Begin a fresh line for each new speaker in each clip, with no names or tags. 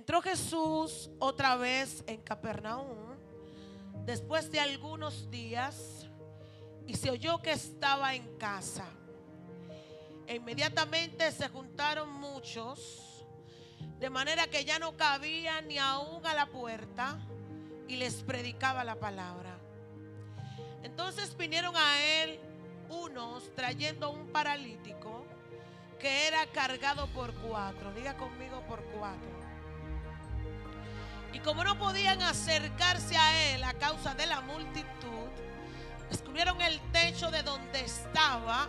Entró Jesús otra vez en Capernaum después de algunos días y se oyó que estaba en casa. E inmediatamente se juntaron muchos, de manera que ya no cabía ni aún a la puerta, y les predicaba la palabra. Entonces vinieron a él unos trayendo un paralítico que era cargado por 4. Diga conmigo, por 4. Y como no podían acercarse a él a causa de la multitud, descubrieron el techo de donde estaba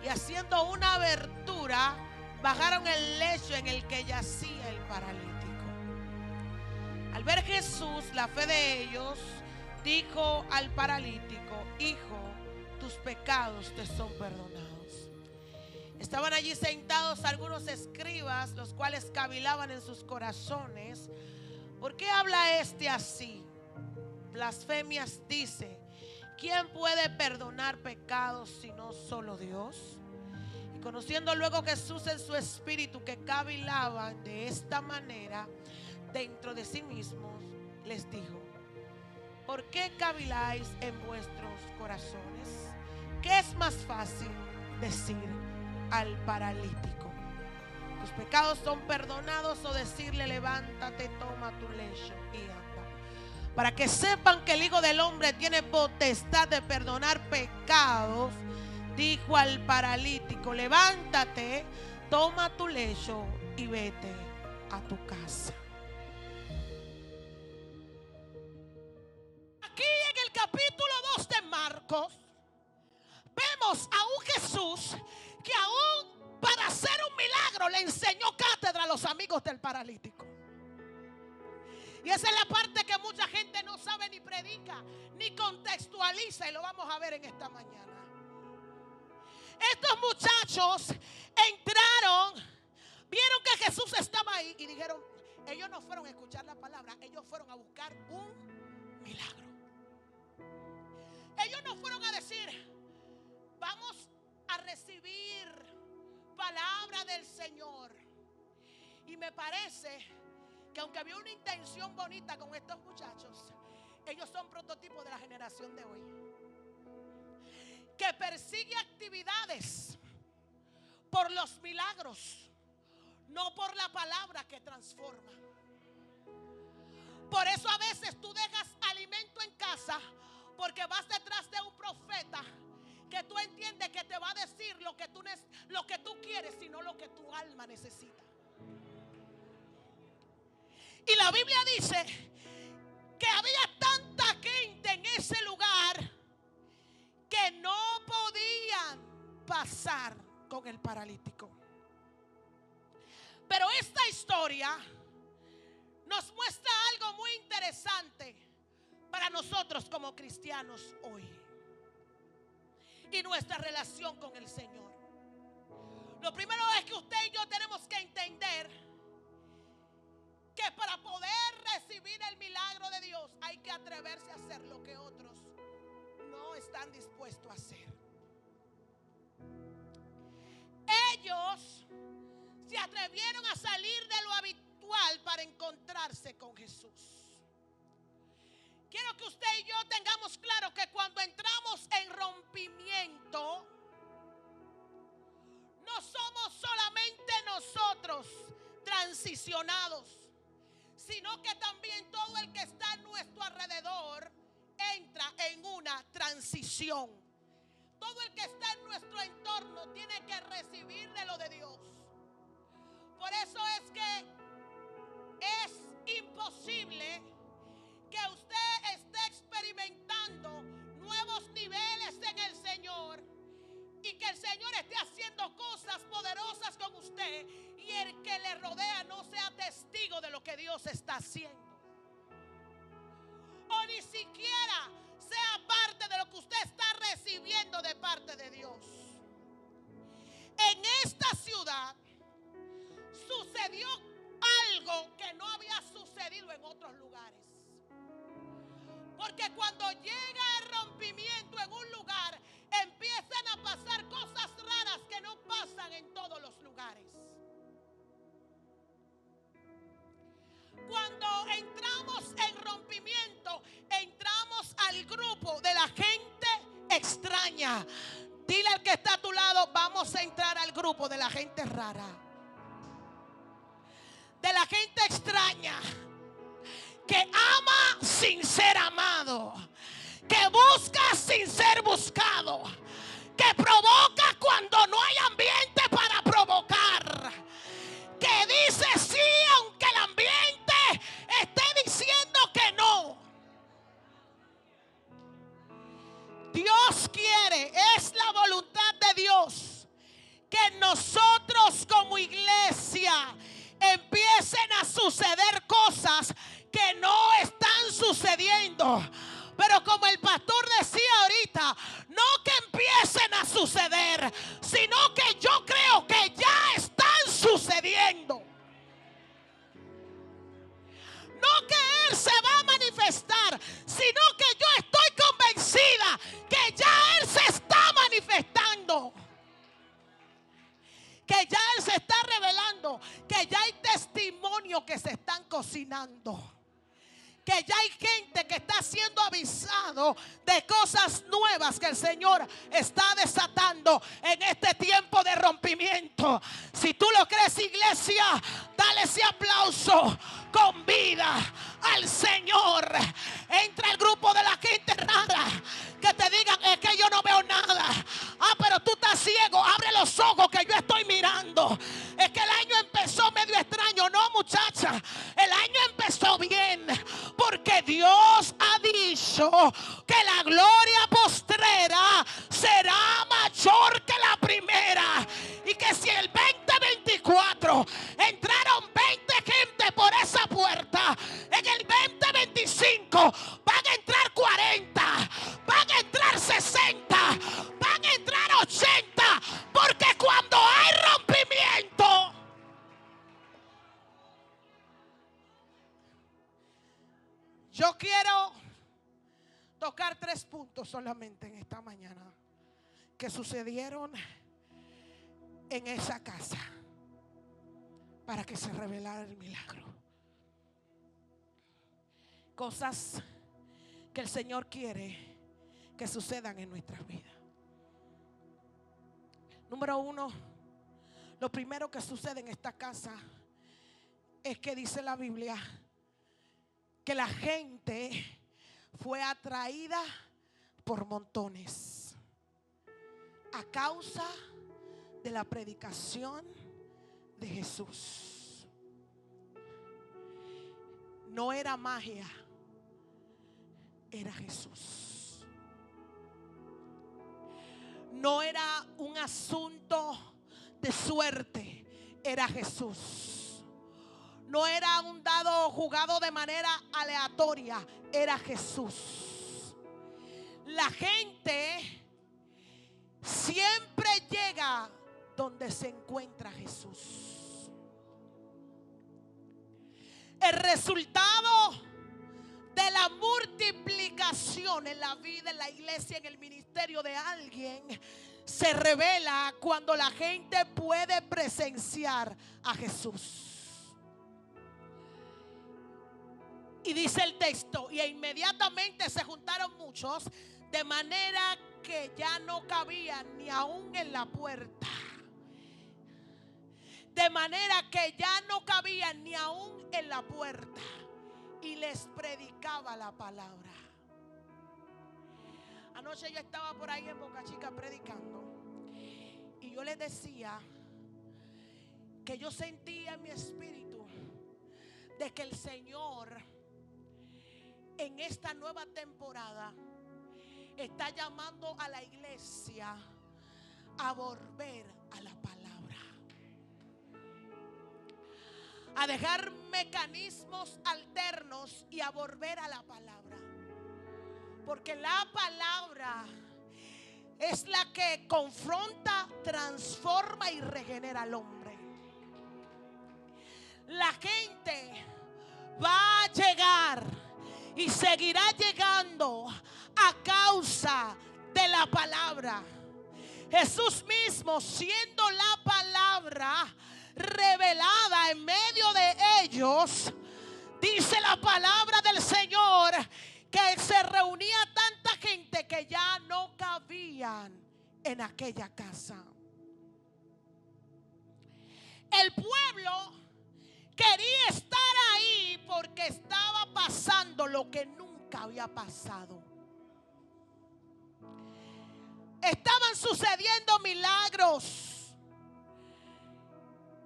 y haciendo una abertura, bajaron el lecho en el que yacía el paralítico. Al ver Jesús la fe de ellos, dijo al paralítico: hijo, tus pecados te son perdonados. Estaban allí sentados algunos escribas, los cuales cavilaban en sus corazones: ¿por qué habla este así? Blasfemias dice. ¿Quién puede perdonar pecados sino solo Dios? Y conociendo luego Jesús en su espíritu que cavilaban de esta manera dentro de sí mismos, les dijo: ¿por qué caviláis en vuestros corazones? ¿Qué es más fácil decir al paralítico: tus pecados son perdonados, o decirle: levántate, toma tu lecho y anda? Para que sepan que el Hijo del Hombre tiene potestad de perdonar pecados, dijo al paralítico: levántate, toma tu lecho y vete a tu casa. Aquí en el capítulo 2 de Marcos vemos a un Jesús que aún para hacer un milagro le enseñó cátedra a los amigos del paralítico. Y esa es la parte que mucha gente no sabe ni predica ni contextualiza, y lo vamos a ver en esta mañana. Estos muchachos entraron, vieron que Jesús estaba ahí y dijeron, ellos no fueron a escuchar la palabra, ellos fueron a buscar un milagro. Ellos no fueron a decir, vamos a recibir palabra del Señor. Y me parece que aunque había una intención bonita con estos muchachos, ellos son prototipos de la generación de hoy, que persigue actividades por los milagros, no por la palabra que transforma. Por eso a veces tú dejas alimento en casa porque vas detrás de un profeta que tú entiendes que te va a decir lo que tú quieres, sino lo que tu alma necesita. Y la Biblia dice que había tanta gente en ese lugar que no podían pasar con el paralítico. Pero esta historia nos muestra algo muy interesante para nosotros como cristianos hoy y nuestra relación con el Señor. Lo primero es que usted y yo tenemos que entender que para poder recibir el milagro de Dios hay que atreverse a hacer lo que otros no están dispuestos a hacer. Ellos se atrevieron a salir de lo habitual para encontrarse con Jesús. Quiero que usted y yo tengamos claro que cuando entramos en rompimiento, no somos solamente nosotros transicionados, sino que también todo el que está a nuestro alrededor entra en una transición. Todo el que está en nuestro entorno tiene que recibir de lo de Dios. Por eso es que es imposible que usted esté experimentando nuevos niveles en el Señor y que el Señor esté haciendo cosas poderosas con usted y el que le rodea no sea testigo de lo que Dios está haciendo, o ni siquiera sea parte de lo que usted está recibiendo de parte de Dios. En esta ciudad sucedió algo que no había sucedido en otros lugares. Porque cuando llega el rompimiento en un lugar, empiezan a pasar cosas raras que no pasan en todos los lugares. extraña. Dile al que está a tu lado, vamos a entrar al grupo de la gente rara, de la gente extraña, que ama sin ser amado, que busca sin ser buscado, que provoca cuando no hay ambiente para provocar, que dice sí aunque el ambiente esté diciendo que no. Dios quiere, es la voluntad de Dios, que nosotros como iglesia empiecen a suceder cosas que no están sucediendo. Pero como el pastor decía ahorita, no que empiecen a suceder, sino que yo creo que ya están sucediendo. No que Él se va a manifestar, sino que yo estoy convencida que ya Él se está manifestando, que ya Él se está revelando, que ya hay testimonios que se están cocinando, que ya hay gente que está siendo avisado de cosas nuevas que el Señor está desatando en este tiempo de rompimiento. Si tú lo crees, iglesia, dale ese aplauso con vida al Señor. Entra al grupo de la gente rara, que te digan, es que yo no veo nada. Ah, pero tú estás ciego, abre los ojos que yo estoy mirando. Es que el año empezó medio extraño. No, muchacha, el año empezó bien, porque Dios ha dicho que la gloria postrera será mayor que la primera. Y que si el 2024 entraron 20 gente por esa puerta, en el 2025 van a entrar 40, van a entrar 60, van a entrar 80, porque cuando hay rompimiento, yo quiero tocar 3 puntos solamente en esta mañana que sucedieron en esa casa para que se revelara el milagro. Cosas que el Señor quiere que sucedan en nuestras vidas. Número 1, lo primero que sucede en esta casa es que dice la Biblia que la gente fue atraída por montones a causa de la predicación de Jesús. No era magia, era Jesús. No era un asunto de suerte, era Jesús. No era un dado jugado de manera aleatoria, era Jesús. La gente siempre llega donde se encuentra Jesús. El resultado de la multiplicación en la vida, en la iglesia, en el ministerio de alguien, se revela cuando la gente puede presenciar a Jesús. Y dice el texto, y inmediatamente se juntaron muchos, de manera que ya no cabían ni aún en la puerta. De manera que ya no cabían ni aún en la puerta. Y les predicaba la palabra. Anoche yo estaba por ahí en Boca Chica predicando. Y yo les decía que yo sentía en mi espíritu de que el Señor en esta nueva temporada está llamando a la iglesia a volver a la palabra, a dejar mecanismos alternos y a volver a la palabra, porque la palabra es la que confronta, transforma y regenera al hombre. La gente va a llegar y seguirá llegando a causa de la palabra. Jesús mismo, siendo la palabra revelada en medio de ellos, dice la palabra del Señor que se reunía tanta gente que ya no cabían en aquella casa. El pueblo quería estar ahí porque estaba pasando lo que nunca había pasado. Estaban sucediendo milagros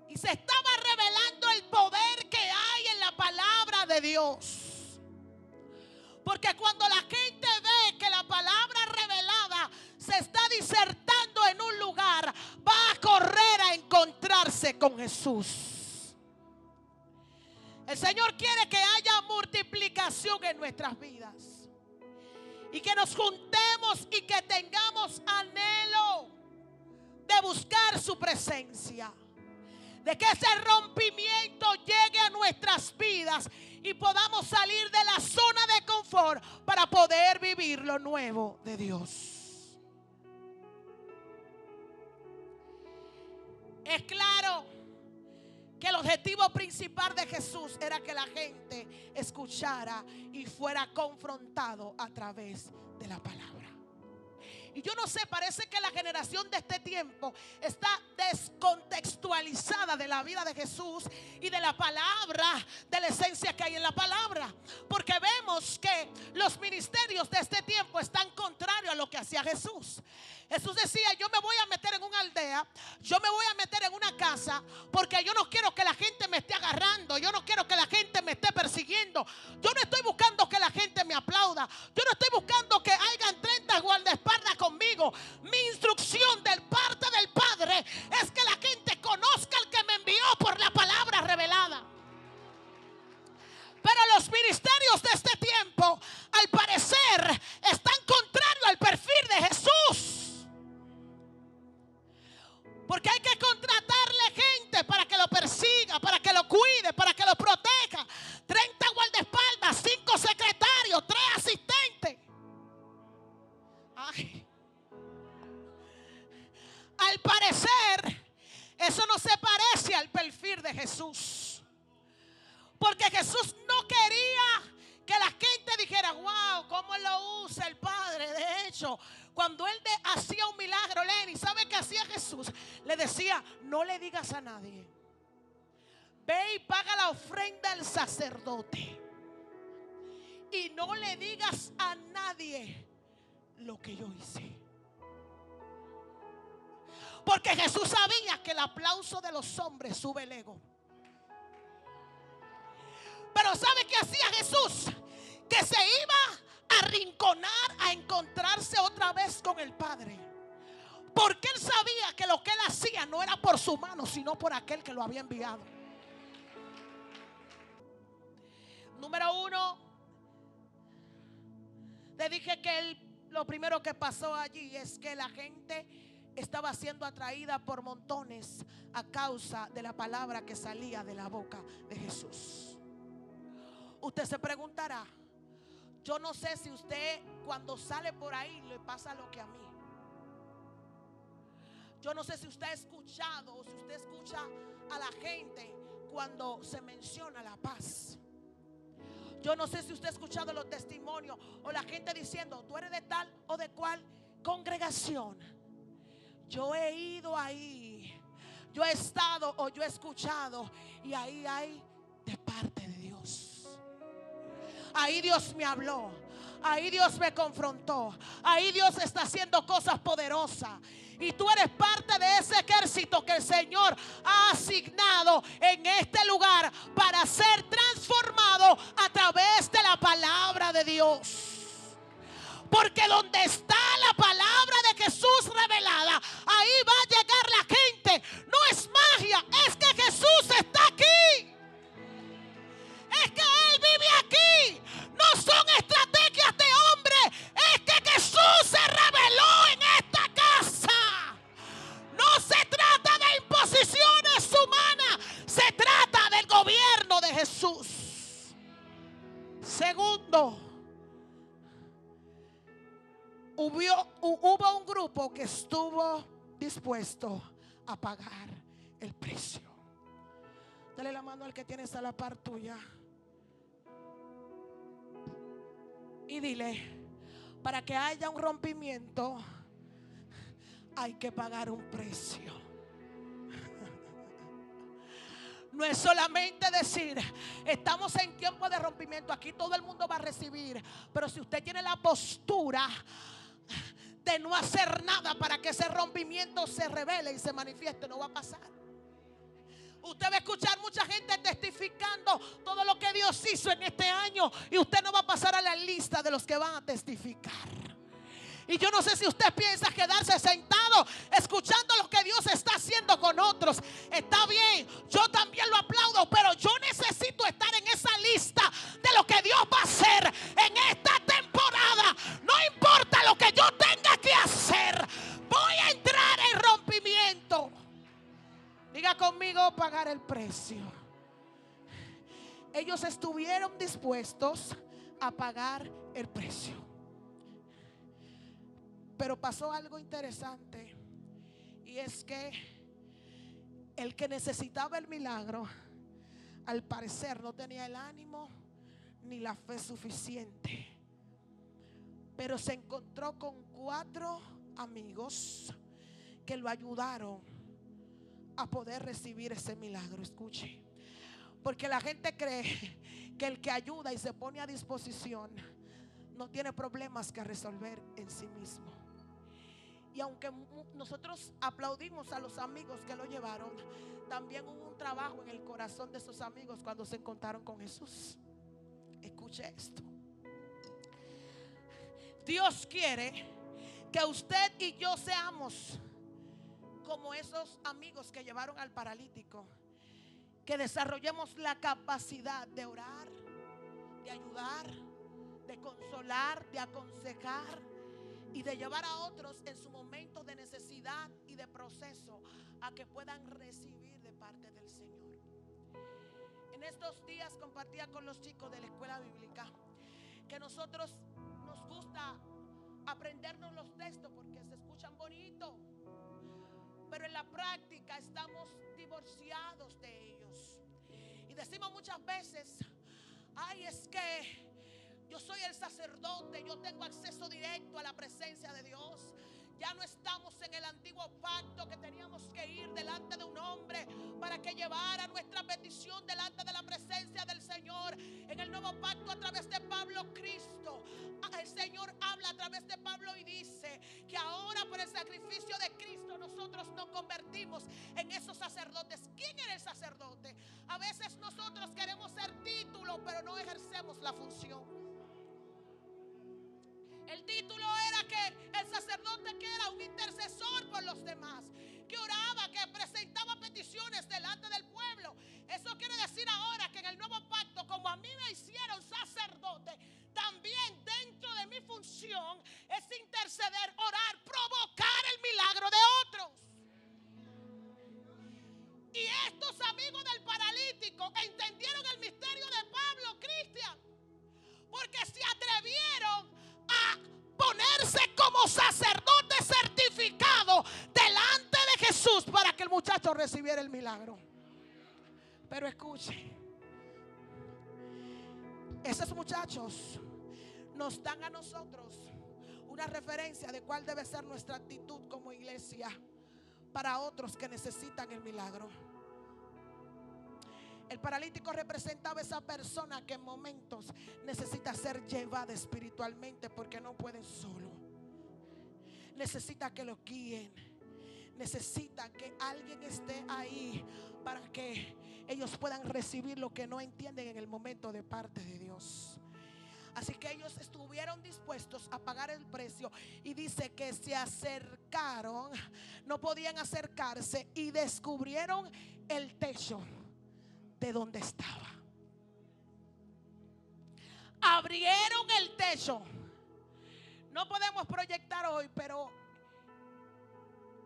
y se estaba revelando el poder que hay en la palabra de Dios. Porque cuando la gente ve que la palabra revelada se está disertando en un lugar, va a correr a encontrarse con Jesús. El Señor quiere que haya multiplicación en nuestras vidas y que nos juntemos y que tengamos anhelo de buscar su presencia, de que ese rompimiento llegue a nuestras vidas y podamos salir de la zona de confort para poder vivir lo nuevo de Dios. Es claro que el objetivo principal de Jesús era que la gente escuchara y fuera confrontado a través de la palabra. Y yo no sé, parece que la generación de este tiempo está descontextualizada de la vida de Jesús y de la palabra, de la esencia que hay en la palabra. Porque vemos que los ministerios de este tiempo están contrarios a lo que hacía Jesús. Jesús decía: yo me voy a meter en una aldea, yo me voy a meter en una casa, porque yo no quiero que la gente me esté agarrando, yo no quiero que la gente me esté persiguiendo. Yo no estoy buscando que la gente me aplauda, yo no estoy buscando que hayan 30 guardaespaldas conmigo. Mi instrucción del parte del Padre es que la gente conozca al que me envió por la palabra revelada. Pero los ministerios de este tiempo, al parecer, están contrarios al perfil de Jesús. Porque hay que contratarle gente para que lo persiga, para que lo cuide, para que lo proteja. 30 guardaespaldas, 5 secretarios, 3 asistentes. Ay. Al parecer, eso no se parece al perfil de Jesús. Porque Jesús no quería que la gente dijera: wow, cómo lo usa el Padre. De hecho, cuando él hacía un milagro, Lenny, ¿sabe qué hacía Jesús? Le decía: no le digas a nadie. Ve y paga la ofrenda al sacerdote. Y no le digas a nadie lo que yo hice. Porque Jesús sabía que el aplauso de los hombres sube el ego. Pero ¿sabe qué hacía Jesús? Que se iba a arrinconar a encontrarse otra vez con el Padre. Porque él sabía que lo que él hacía no era por su mano, sino por aquel que lo había enviado. Número 1, le dije que lo primero que pasó allí es que la gente estaba siendo atraída por montones a causa de la palabra que salía de la boca de Jesús. Usted se preguntará: yo no sé si usted cuando sale por ahí le pasa lo que a mí. Yo no sé si usted ha escuchado o si usted escucha a la gente cuando se menciona la paz. Yo no sé si usted ha escuchado los testimonios o la gente diciendo: tú eres de tal o de cual congregación. Yo he ido ahí, yo he estado o yo he escuchado, y ahí hay de parte de Dios. Ahí Dios me habló, ahí Dios me confrontó, ahí Dios está haciendo cosas poderosas. Y tú eres parte de ese ejército que el Señor ha asignado en este lugar para ser transformado a través de la palabra de Dios. Porque donde está la palabra de Jesús revelada, ahí va a llegar la gente. No es magia, es que Jesús está aquí. Es que Él vive aquí. No son estrategias de hombre, es que Jesús se reveló en esta casa. No se trata de imposiciones humanas, se trata del gobierno de Jesús. Segundo, hubo un grupo que estuvo dispuesto a pagar el precio. Dale la mano al que tienes a la par tuya y dile: Para que haya un rompimiento hay que pagar un precio. No es solamente decir, estamos en tiempo de rompimiento, aquí todo el mundo va a recibir. Pero si usted tiene la postura de no hacer nada para que ese rompimiento se revele y se manifieste, no va a pasar. Usted va a escuchar mucha gente testificando todo lo que Dios hizo en este año, y usted no va a pasar a la lista de los que van a testificar. Y yo no sé si usted piensa quedarse sentado escuchando lo que Dios está haciendo con otros. Está bien, yo también lo aplaudo, pero yo necesito estar en esa lista de lo que Dios va a hacer en esta temporada. No importa lo que yo tenga que hacer, voy a entrar en rompimiento. Diga conmigo, pagar el precio. Ellos estuvieron dispuestos a pagar el precio. Pero pasó algo interesante, y es que el que necesitaba el milagro, al parecer no tenía el ánimo ni la fe suficiente. Pero se encontró con 4 amigos que lo ayudaron a poder recibir ese milagro. Escuche, porque la gente cree que el que ayuda y se pone a disposición no tiene problemas que resolver en sí mismo. Y aunque nosotros aplaudimos a los amigos que lo llevaron, también hubo un trabajo en el corazón de esos amigos cuando se encontraron con Jesús. Escuche esto. Dios quiere que usted y yo seamos como esos amigos que llevaron al paralítico, que desarrollemos la capacidad de orar, de ayudar, de consolar, de aconsejar y de llevar a otros en su momento de necesidad y de proceso a que puedan recibir de parte del Señor. En estos días compartía con los chicos de la escuela bíblica que nosotros nos gusta aprendernos los textos porque se escuchan bonitos, pero en la práctica estamos divorciados de ellos. Y decimos muchas veces, ay, es que yo soy el sacerdote, yo tengo acceso directo a la presencia de Dios. Ya no estamos en el antiguo pacto que teníamos que ir delante de un hombre para que llevara nuestra petición delante de la presencia del Señor. En el nuevo pacto, a través de Pablo, Cristo, el Señor habla a través de Pablo y dice que ahora por el sacrificio de Cristo nosotros nos convertimos en esos sacerdotes. ¿Quién era el sacerdote? A veces nosotros queremos ser título, pero no ejercemos la función. El título era que el sacerdote, que era un intercesor por los demás, que oraba, que presentaba peticiones delante del pueblo. Eso quiere decir ahora que en el nuevo pacto, como a mí me hicieron sacerdote, también dentro de mi función es interceder, orar, provocar el milagro de otros. Y estos amigos del paralítico entendieron el misterio de Pablo, Cristian, porque se atrevieron a ponerse como sacerdote certificado delante de Jesús para que el muchacho recibiera el milagro. Pero escuche, esos muchachos nos dan a nosotros una referencia de cuál debe ser nuestra actitud como iglesia para otros que necesitan el milagro. El paralítico representaba a esa persona que en momentos necesita ser llevada espiritualmente porque no pueden solo. Necesita que lo guíen. Necesita que alguien esté ahí para que ellos puedan recibir lo que no entienden en el momento de parte de Dios. Así que ellos estuvieron dispuestos a pagar el precio. Y dice que se acercaron, no podían acercarse, y descubrieron el techo de donde estaba. Abrieron el techo. No podemos proyectar hoy, pero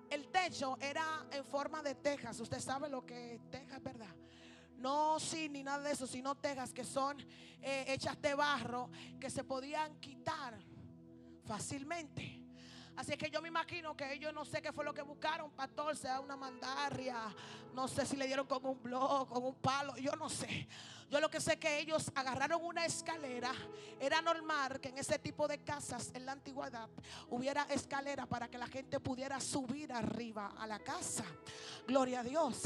el techo era en forma de tejas. Usted sabe lo que es tejas, ¿verdad? No zinc ni nada de eso, sino tejas que son hechas de barro, que se podían quitar fácilmente. Así que yo me imagino que ellos, no sé qué fue lo que buscaron, pastor, sea una mandarria, no sé si le dieron con un blog, con un palo, yo no sé. Yo lo que sé que ellos agarraron una escalera. Era normal que en ese tipo de casas en la antigüedad hubiera escalera para que la gente pudiera subir arriba a la casa. Gloria a Dios.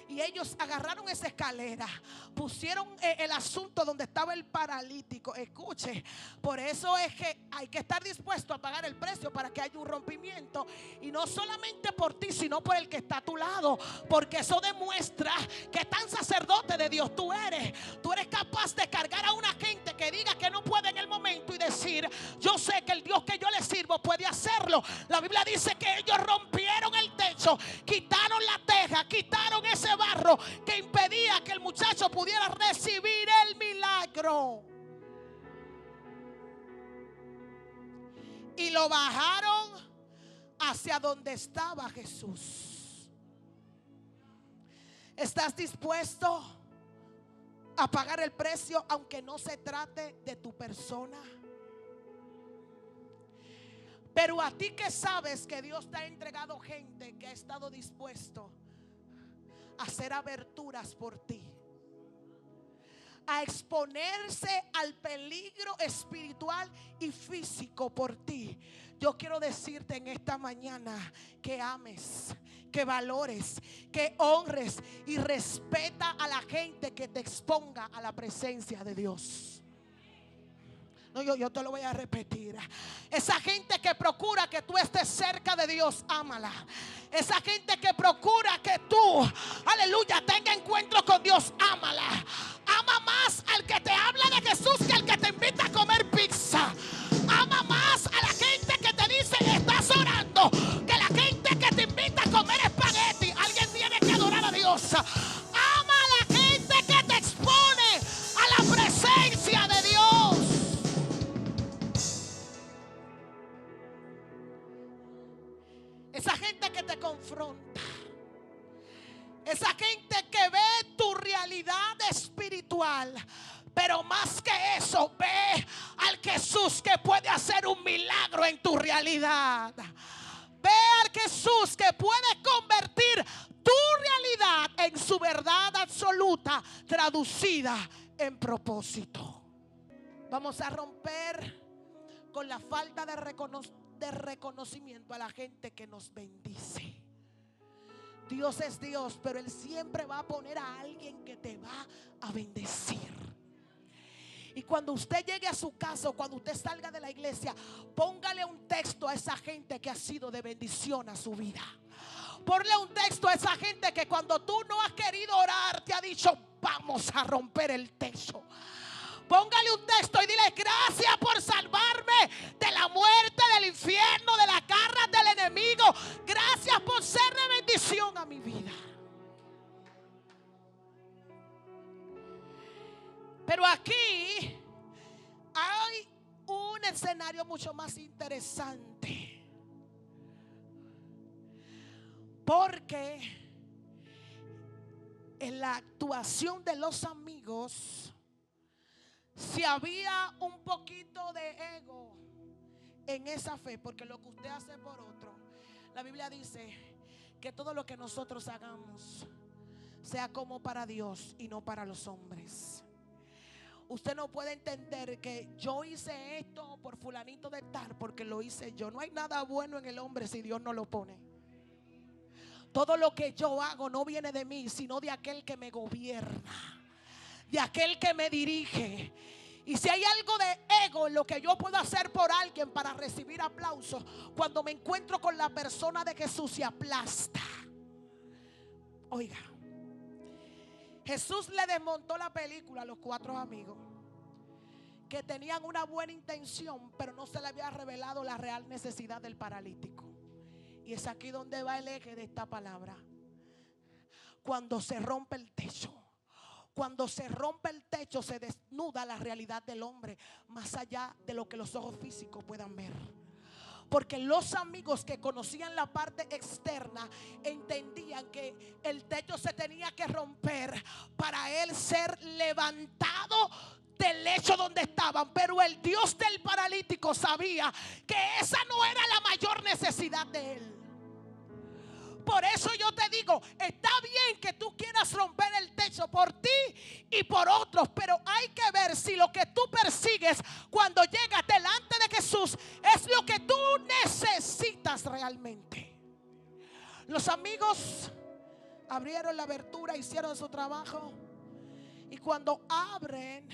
Y ellos agarraron esa escalera, pusieron el asunto donde estaba el paralítico. Escuche, por eso es que hay que estar dispuesto a pagar el precio para que haya un rompimiento. Y no solamente por ti, sino por el que está a tu lado, porque eso demuestra que tan sacerdote de Dios tú eres. Tú eres capaz de cargar a una gente que diga que no puede en el momento y decir: yo sé que el Dios que yo le sirvo puede hacerlo. La Biblia dice que ellos rompieron el techo, quitaron la teja, quitaron ese barro que impedía que el muchacho pudiera recibir el milagro, y lo bajaron hacia donde estaba Jesús. ¿Estás dispuesto a pagar el precio aunque no se trate de tu persona? Pero a ti que sabes que Dios te ha entregado gente que ha estado dispuesto a hacer aberturas por ti, a exponerse al peligro espiritual y físico por ti, yo quiero decirte en esta mañana que ames, que valores, que honres y respeta a la gente que te exponga a la presencia de Dios. No, yo te lo voy a repetir. Esa gente que procura que tú estés cerca de Dios, ámala. Esa gente que procura que tú, aleluya, tenga encuentro con Dios, ámala. Ama más al que te habla de Jesús que al que te invita a comer pizza. Ama más a la gente que te dice estás orando que la gente que te invita a comer espagueti. Alguien tiene que adorar a Dios. Ama a la gente que te expone a la presencia de Dios. Esa gente que te confronta, esa gente que ve tu realidad espiritual, pero más que eso, ve al Jesús que puede hacer un milagro en tu realidad. Ve al Jesús que puede convertir tu realidad en su verdad absoluta, traducida en propósito. Vamos a romper con la falta de reconocimiento a la gente que nos bendice. Dios es Dios, pero Él siempre va a poner a alguien que te va a bendecir. Y cuando usted llegue a su casa o cuando usted salga de la iglesia, póngale un texto a esa gente que ha sido de bendición a su vida. Ponle un texto a esa gente que cuando tú no has querido orar te ha dicho: vamos a romper el techo. Póngale un texto y dile: gracias por salvarme de la muerte, del infierno, de las garras del enemigo. Gracias por ser de bendición a mi vida. Pero aquí hay un escenario mucho más interesante, porque en la actuación de los amigos, si había un poquito de ego en esa fe, porque lo que usted hace por otro, la Biblia dice que todo lo que nosotros hagamos sea como para Dios y no para los hombres. Usted no puede entender que yo hice esto por fulanito de tal, porque lo hice yo. No hay nada bueno en el hombre si Dios no lo pone. Todo lo que yo hago no viene de mí, sino de aquel que me gobierna, de aquel que me dirige. Y si hay algo de ego en lo que yo puedo hacer por alguien para recibir aplausos, cuando me encuentro con la persona de Jesús se aplasta. Oiga, Jesús le desmontó la película a los 4 amigos que tenían una buena intención, pero no se le había revelado la real necesidad del paralítico. Y es aquí donde va el eje de esta palabra. Cuando se rompe el techo, cuando se rompe el techo, se desnuda la realidad del hombre, más allá de lo que los ojos físicos puedan ver. Porque los amigos que conocían la parte externa entendían que el techo se tenía que romper para él ser levantado del lecho donde estaban. Pero el Dios del paralítico sabía que esa no era la mayor necesidad de él. Por eso yo te digo, está bien que tú quieras romper el techo por ti y por otros, pero hay que ver si lo que tú persigues cuando llegas delante de Jesús es lo que tú necesitas realmente. Los amigos abrieron la abertura, hicieron su trabajo, y cuando abren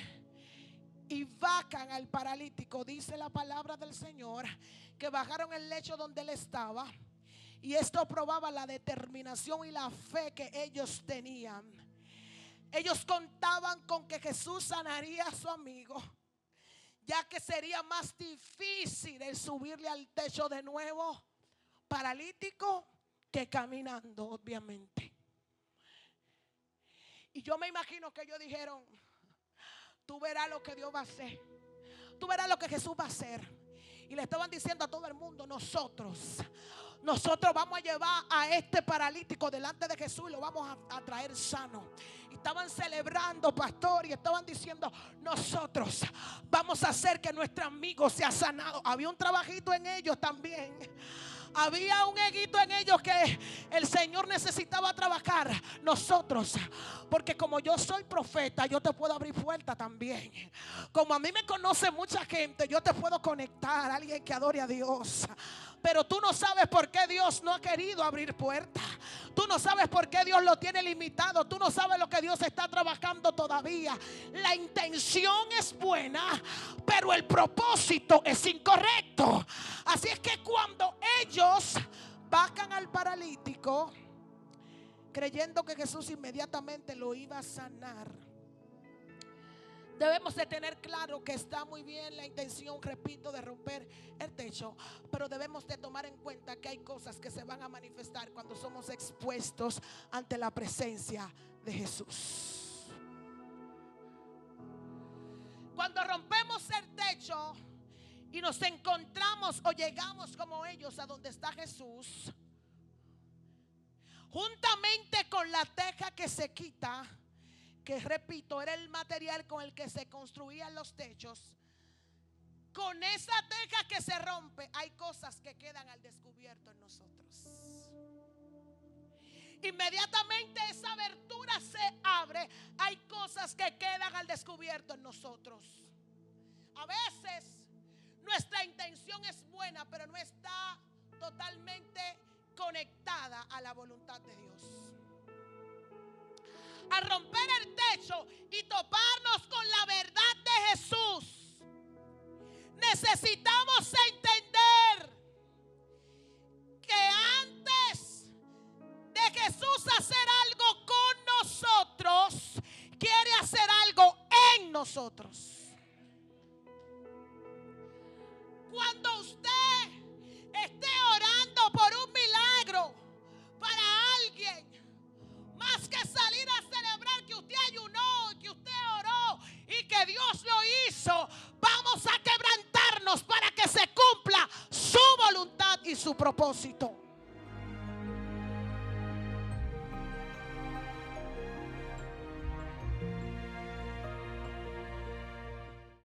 y bajan al paralítico, dice la palabra del Señor que bajaron el lecho donde él estaba. Y esto probaba la determinación y la fe que ellos tenían. Ellos contaban con que Jesús sanaría a su amigo, ya que sería más difícil el subirle al techo de nuevo paralítico que caminando, obviamente. Y yo me imagino que ellos dijeron: tú verás lo que Dios va a hacer, tú verás lo que Jesús va a hacer. Y le estaban diciendo a todo el mundo: nosotros vamos a llevar a este paralítico delante de Jesús y lo vamos a traer sano. Y estaban celebrando, pastor, y estaban diciendo: nosotros vamos a hacer que nuestro amigo sea sanado. Había un trabajito en ellos también. Había un eguito en ellos que el Señor necesitaba trabajar. Nosotros, porque como yo soy profeta, yo te puedo abrir puertas también. Como a mí me conoce mucha gente, yo te puedo conectar a alguien que adore a Dios. Pero tú no sabes por qué Dios no ha querido abrir puertas. Tú no sabes por qué Dios lo tiene limitado. Tú no sabes lo que Dios está trabajando todavía. La intención es buena, pero el propósito es incorrecto. Así es que cuando ellos bajan al paralítico, creyendo que Jesús inmediatamente lo iba a sanar, debemos de tener claro que está muy bien la intención, repito, de romper el techo, pero debemos de tomar en cuenta que hay cosas que se van a manifestar cuando somos expuestos ante la presencia de Jesús. Cuando rompemos el techo y nos encontramos o llegamos como ellos a donde está Jesús, juntamente con la teja que se quita, que repito, era el material con el que se construían los techos, con esa teja que se rompe, hay cosas que quedan al descubierto en nosotros. Inmediatamente esa abertura se abre, hay cosas que quedan al descubierto en nosotros. A veces nuestra intención es buena, pero no está totalmente conectada a la voluntad de Dios. Al romper el techo y toparnos con la verdad de Jesús, necesitamos entender que antes de Jesús hacer algo con nosotros, quiere hacer algo en nosotros. Cuando usted esté orando por un milagro para alguien, más que salir a celebrar que usted ayunó, que usted oró y que Dios lo hizo, vamos a quebrantarnos para que se cumpla su voluntad y su propósito.